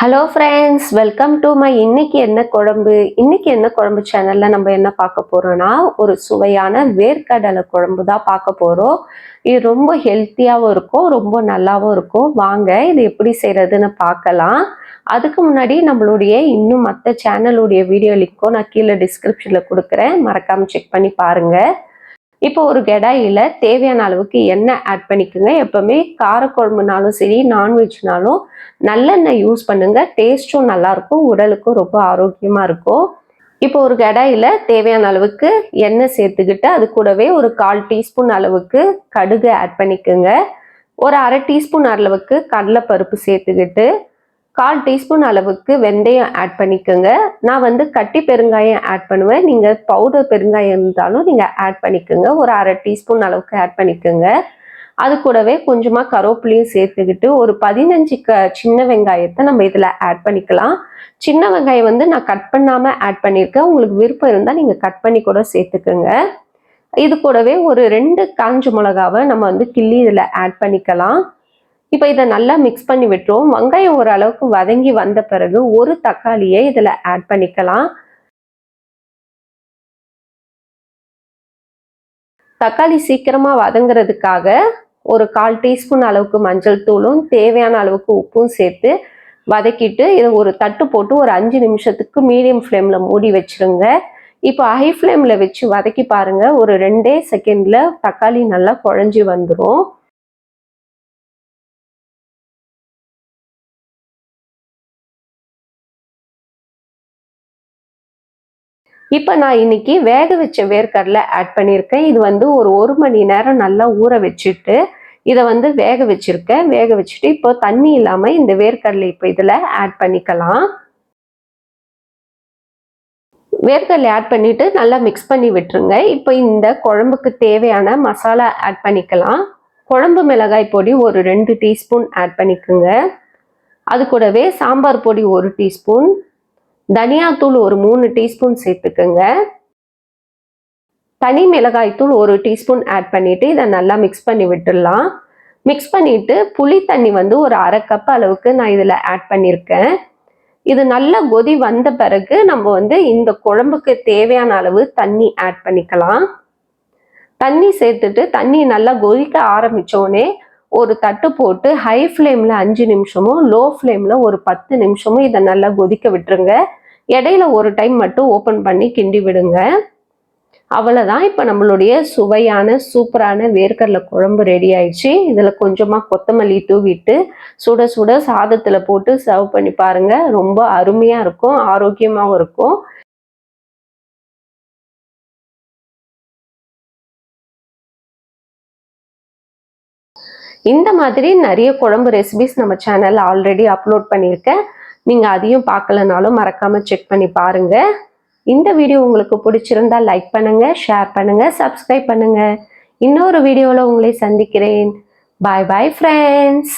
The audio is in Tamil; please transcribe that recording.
Hello friends, welcome to my இன்னைக்கு என்ன குழம்பு சேனல்ல நம்ம என்ன பார்க்க போறோம்னா ஒரு சுவையான வேர்க்கடலை குழம்பு தான் பார்க்க போறோம். இது ரொம்ப ஹெல்த்தியாகவும் இருக்கும், ரொம்ப நல்லாவும் இருக்கும். வாங்க இது எப்படி செய்யறதுன்னு பார்க்கலாம். அதுக்கு முன்னாடி நம்மளுடைய இன்னும் மற்ற சேனலுடைய வீடியோ லிங்க்கும் நான் கீழே டிஸ்கிரிப்ஷன்ல கொடுக்குறேன், மறக்காம செக் பண்ணி பாருங்க. இப்போ ஒரு கடாயில் தேவையான அளவுக்கு எண்ணெய் ஆட் பண்ணிக்கோங்க. எப்பவுமே காரக்குழம்புனாலும் சரி, நான்வெஜ்னாலும் நல்லெண்ணெய் யூஸ் பண்ணுங்க. டேஸ்ட்டும் நல்லாயிருக்கும், உடலுக்கும் ரொம்ப ஆரோக்கியமாக இருக்கும். இப்போ ஒரு கடாயில் தேவையான அளவுக்கு எண்ணெய் சேர்த்துக்கிட்டு அது கூடவே ஒரு 1/4 டீஸ்பூன் அளவுக்கு கடுகு ஆட் பண்ணிக்கோங்க. ஒரு 1/2 டீஸ்பூன் அளவுக்கு கடலைப்பருப்பு சேர்த்துக்கிட்டு 1/4 டீஸ்பூன் அளவுக்கு வெந்தயம் ஆட் பண்ணிக்கோங்க. நான் வந்து கட்டி பெருங்காயம் ஆட் பண்ணுவேன். நீங்கள் பவுடர் பெருங்காயம் இருந்தாலும் நீங்கள் ஆட் பண்ணிக்கோங்க. ஒரு 1/2 டீஸ்பூன் அளவுக்கு ஆட் பண்ணிக்கோங்க. அது கூடவே கொஞ்சமாக கருவேப்பிலையும் சேர்த்துக்கிட்டு ஒரு 15 சின்ன வெங்காயத்தை நம்ம இதில் ஆட் பண்ணிக்கலாம். சின்ன வெங்காயம் வந்து நான் கட் பண்ணாமல் ஆட் பண்ணியிருக்கேன். உங்களுக்கு விருப்பம் இருந்தால் நீங்கள் கட் பண்ணி கூட சேர்த்துக்கோங்க. இது கூடவே ஒரு 2 காஞ்ச மிளகாவை நம்ம வந்து கிள்ளி இதில் ஆட் பண்ணிக்கலாம். இப்போ இதை நல்லா மிக்ஸ் பண்ணி விட்டுருவோம். வெங்காயம் ஓரளவுக்கு வதங்கி வந்த பிறகு ஒரு தக்காளியை இதில் ஆட் பண்ணிக்கலாம். தக்காளி சீக்கிரமா வதங்குறதுக்காக ஒரு 1/4 டீஸ்பூன் அளவுக்கு மஞ்சள் தூளும் தேவையான அளவுக்கு உப்பும் சேர்த்து வதக்கிட்டு இதை ஒரு தட்டு போட்டு ஒரு 5 நிமிஷத்துக்கு மீடியம் ஃப்ளேமில் மூடி வச்சிருங்க. இப்போ ஹை ஃப்ளேமில் வச்சு வதக்கி பாருங்க. ஒரு 2 செகண்ட்ல தக்காளி நல்லா குழஞ்சி வந்துடும். இப்போ நான் இன்னைக்கு வேக வச்ச வேர்க்கடலை ஆட் பண்ணியிருக்கேன். இது வந்து ஒரு 1 மணி நேரம் நல்லா ஊற வச்சுட்டு இதை வந்து வேக வச்சிருக்கேன். வேக வச்சுட்டு இப்போ தண்ணி இல்லாமல் இந்த வேர்க்கடலை இப்போ இதில் ஆட் பண்ணிக்கலாம். வேர்க்கடலை ஆட் பண்ணிட்டு நல்லா மிக்ஸ் பண்ணி விட்டுருங்க. இப்போ இந்த குழம்புக்கு தேவையான மசாலா ஆட் பண்ணிக்கலாம். குழம்பு மிளகாய் பொடி ஒரு 2 டீஸ்பூன் ஆட் பண்ணிக்கோங்க. அது கூடவே சாம்பார் பொடி 1 டீஸ்பூன், தனியாத்தூள் ஒரு 3 டீஸ்பூன் சேர்த்துக்கோங்க. தனி மிளகாய் தூள் 1 டீஸ்பூன் ஆட் பண்ணிட்டு இதை நல்லா மிக்ஸ் பண்ணி விட்டுடலாம். மிக்ஸ் பண்ணிட்டு புளி தண்ணி வந்து ஒரு 1/2 கப் அளவுக்கு நான் இதில் ஆட் பண்ணியிருக்கேன். இது நல்லா கொதி வந்த பிறகு நம்ம வந்து இந்த குழம்புக்கு தேவையான அளவு தண்ணி ஆட் பண்ணிக்கலாம். தண்ணி சேர்த்துட்டு தண்ணி நல்லா கொதிக்க ஆரம்பித்தோடனே ஒரு தட்டு போட்டு ஹை ஃப்ளேமில் 5 நிமிஷமும் லோ ஃப்ளேமில் ஒரு 10 நிமிஷமும் இதை நல்லா கொதிக்க விட்டுருங்க. இடையில ஒரு டைம் மட்டும் ஓப்பன் பண்ணி கிண்டி விடுங்க. அவ்வளோதான். இப்போ நம்மளுடைய சுவையான சூப்பரான வேர்க்கடலை குழம்பு ரெடி ஆயிடுச்சு. இதில் கொஞ்சமாக கொத்தமல்லி தூவிட்டு சுட சுட சாதத்தில் போட்டு சர்வ் பண்ணி பாருங்க. ரொம்ப அருமையாக இருக்கும், ஆரோக்கியமாகவும் இருக்கும். இந்த மாதிரி நிறைய குழம்பு ரெசிபிஸ் நம்ம சேனல்ல ஆல்ரெடி அப்லோட் பண்ணியிருக்கேன். நீங்கள் அதையும் பார்க்கலனாலும் மறக்காமல் செக் பண்ணி பாருங்கள். இந்த வீடியோ உங்களுக்கு பிடிச்சிருந்தா லைக் பண்ணுங்க, ஷேர் பண்ணுங்க, சப்ஸ்கிரைப் பண்ணுங்க. இன்னொரு வீடியோவில் உங்களை சந்திக்கிறேன். பாய் பாய் ஃப்ரெண்ட்ஸ்.